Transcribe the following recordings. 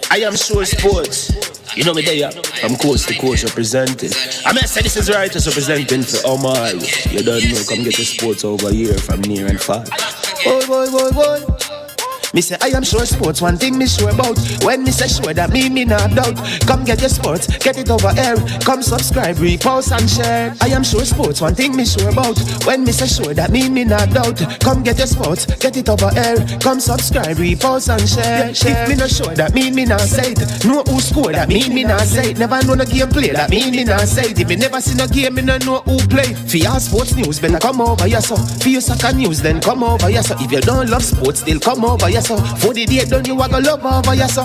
I am sure sports. You know me there, I'm coast to coast representing. I mean, I say this is right, just representing for Omar. You don't know, come get the sports over here from near and far. Boy, boy, boy, boy. Me say I am sure sports, one thing me sure about. When me say sure, that me not doubt. Come get your sports, get it over here. Come subscribe, repost and share. I am sure sports, one thing me sure about. When me say sure, that me not doubt. Come get your sports, get it over here. Come subscribe, repost and share. If me not sure, that me not say it. Know who score, that me not say it. Never know no game play, that me not say it. If me never see no game, me not know who play. For your sports news, better come over here so. For your soccer news, then come over here so. If you don't love sports, still come over here so. For the day done, you a go love over here so.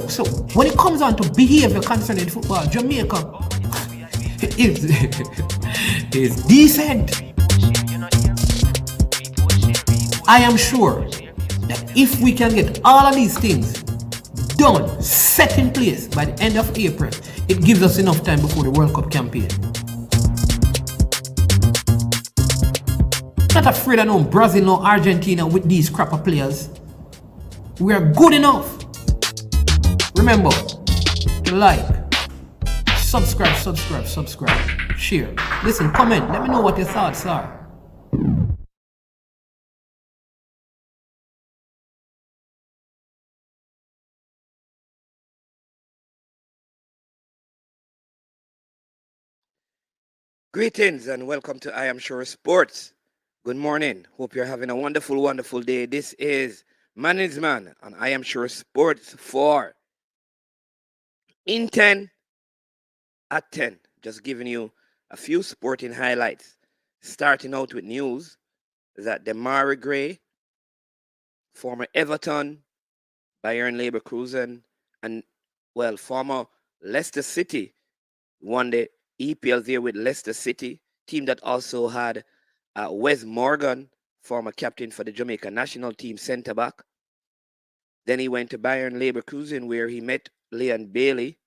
So when it comes on to behavior concerning football, Jamaica is decent. I am sure that if we can get all of these things done, set in place by the end of April, it gives us enough time before the World Cup campaign. Not afraid of no Brazil, no Argentina with these crap of players. We are good enough. Remember to like, subscribe, share. Listen, comment, let me know what your thoughts are. Greetings and welcome to I Am Sure Sports. Good morning. Hope you're having a wonderful, wonderful day. This is Man's Man on I Am Sure Sports for In 10 at 10. Just giving you a few sporting highlights. Starting out with news that Demarai Gray, former Everton, Bayern Leverkusen, and, former Leicester City, won the EPL there with Leicester City, team that also had Wes Morgan, former captain for the Jamaica national team, centre-back. Then he went to Bayern Leverkusen where he met Leon Bailey,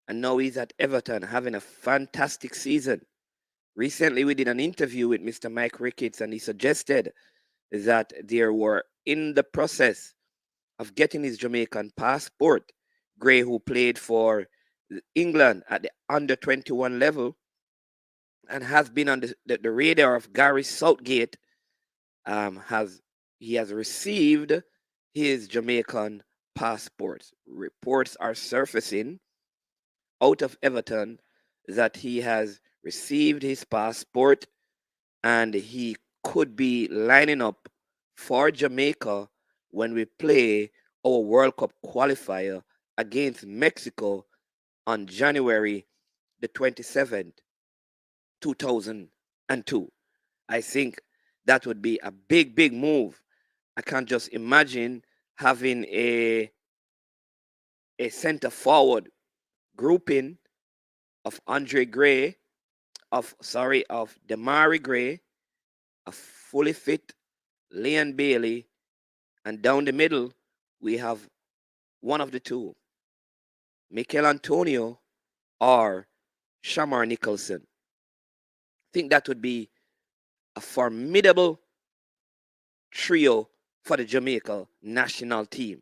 and now he's at Everton having a fantastic season. Recently, we did an interview with Mr. Mike Ricketts, and he suggested that they were in the process of getting his Jamaican passport. Gray, who played for England at the under-21 level and has been on the radar of Gary Southgate, has received his Jamaican passport. Reports are surfacing out of Everton that he has received his passport and he could be lining up for Jamaica when we play our World Cup qualifier against Mexico on January the 27th, 2002. I think that would be a big, big move. I can't just imagine having a center forward grouping of Demarai Gray, a fully fit Leon Bailey, and down the middle we have one of the two, Mikel Antonio or Shamar Nicholson. I think that would be a formidable trio for the Jamaica national team.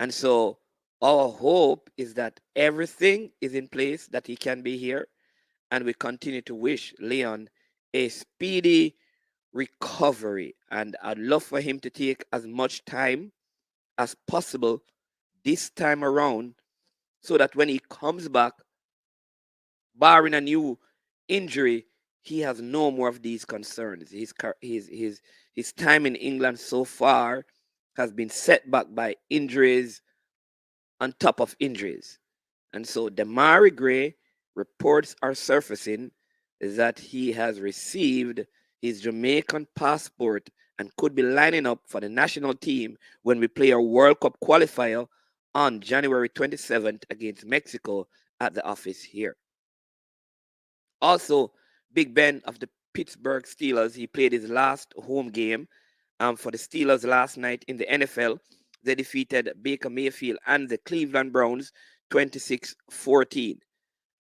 And so our hope is that everything is in place, that he can be here, and we continue to wish Leon a speedy recovery. And I'd love for him to take as much time as possible this time around so that when he comes back, barring a new injury, he has no more of these concerns. His time in England so far has been set back by injuries on top of injuries. And so Demarai Gray, reports are surfacing that he has received his Jamaican passport and could be lining up for the national team when we play our World Cup qualifier on January 27th against Mexico at the office here. Also, Big Ben of the Pittsburgh Steelers, he played his last home game for the Steelers last night in the NFL. They defeated Baker Mayfield and the Cleveland Browns 26-14.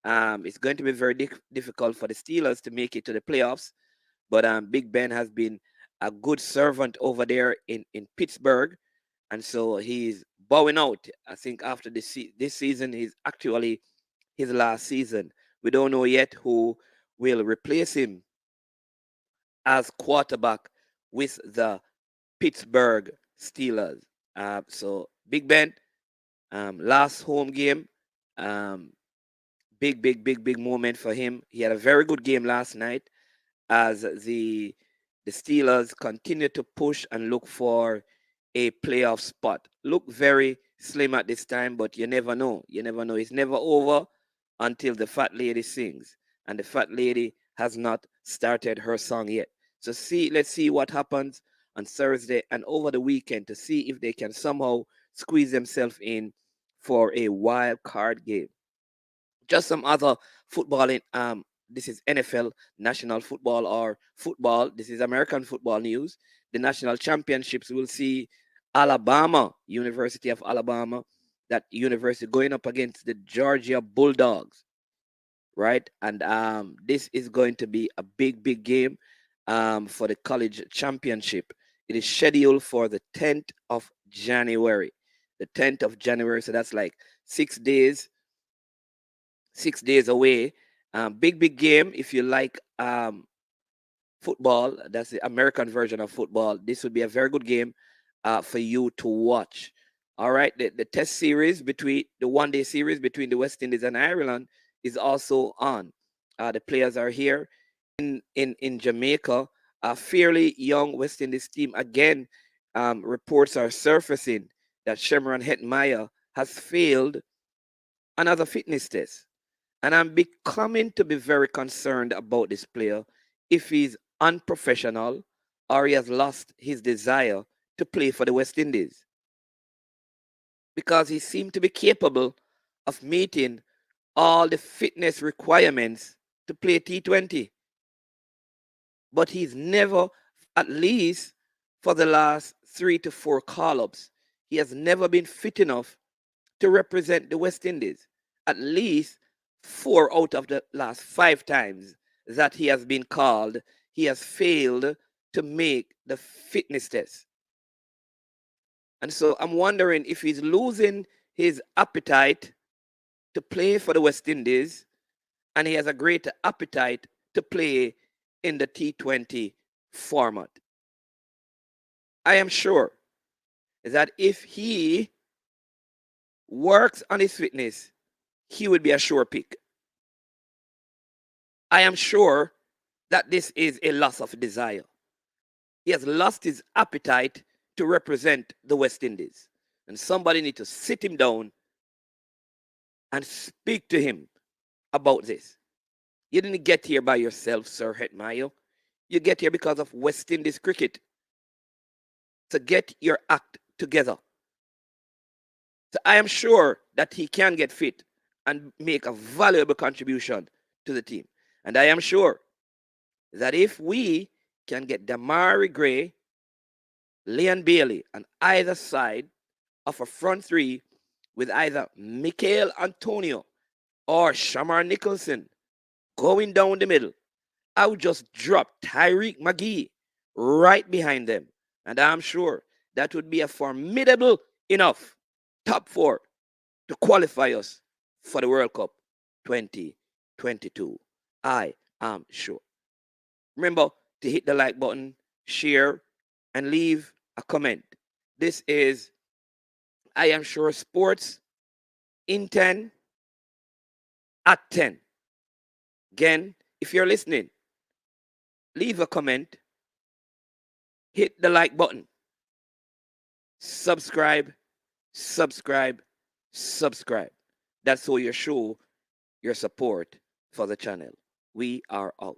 It's going to be very difficult for the Steelers to make it to the playoffs. But Big Ben has been a good servant over there in Pittsburgh, and so he's bowing out. I think after this season is actually his last season. We don't know yet who will replace him as quarterback with the Pittsburgh Steelers. So Big Ben, last home game, um, big moment for him. He had a very good game last night as the Steelers continue to push and look for a playoff spot. Look very slim at this time, but you never know. You never know. It's never over until the fat lady sings, and the fat lady has not started her song yet. So let's see what happens on Thursday and over the weekend to see if they can somehow squeeze themselves in for a wild card game. Just some other footballing. This is NFL, national football or football. This is American football news. The national championships will see Alabama, University of Alabama, that university going up against the Georgia Bulldogs, right? And this is going to be a big game for the college championship. It is scheduled for the 10th of January. The 10th of January, so that's like 6 days away. Big game. If you like football, that's the American version of football. This would be a very good game for you to watch. All right, the test series between the 1-day series between the West Indies and Ireland is also on. The players are here in Jamaica. A fairly young West Indies team again. Reports are surfacing that Shemron Hetmeyer has failed another fitness test. And I'm becoming to be very concerned about this player if he's unprofessional or he has lost his desire to play for the West Indies. Because he seemed to be capable of meeting all the fitness requirements to play T20. But he's never, at least for the last 3 to 4 call-ups, he has never been fit enough to represent the West Indies. At least 4 out of the last 5 times that he has been called, he has failed to make the fitness test. And so I'm wondering if he's losing his appetite to play for the West Indies and he has a greater appetite to play in the T20 format. I am sure that if he works on his fitness, he would be a sure pick. I am sure that this is a loss of desire. He has lost his appetite to represent the West Indies. And somebody needs to sit him down and speak to him about this. You didn't get here by yourself, Sir Hetmeyer. You get here because of West Indies cricket. So get your act together. So I am sure that he can get fit and make a valuable contribution to the team. And I am sure that if we can get Damari Gray, Leon Bailey on either side of a front three with either Michael Antonio or Shamar Nicholson going down the middle, I would just drop Tyreek McGee right behind them. And I'm sure that would be a formidable enough top 4 to qualify us for the World Cup 2022. I am sure. Remember to hit the like button, share, and leave a comment. This is I Am Sure Sports in 10 at 10. Again, if you're listening, leave a comment, hit the like button, subscribe. That's how you show your support for the channel. We are out.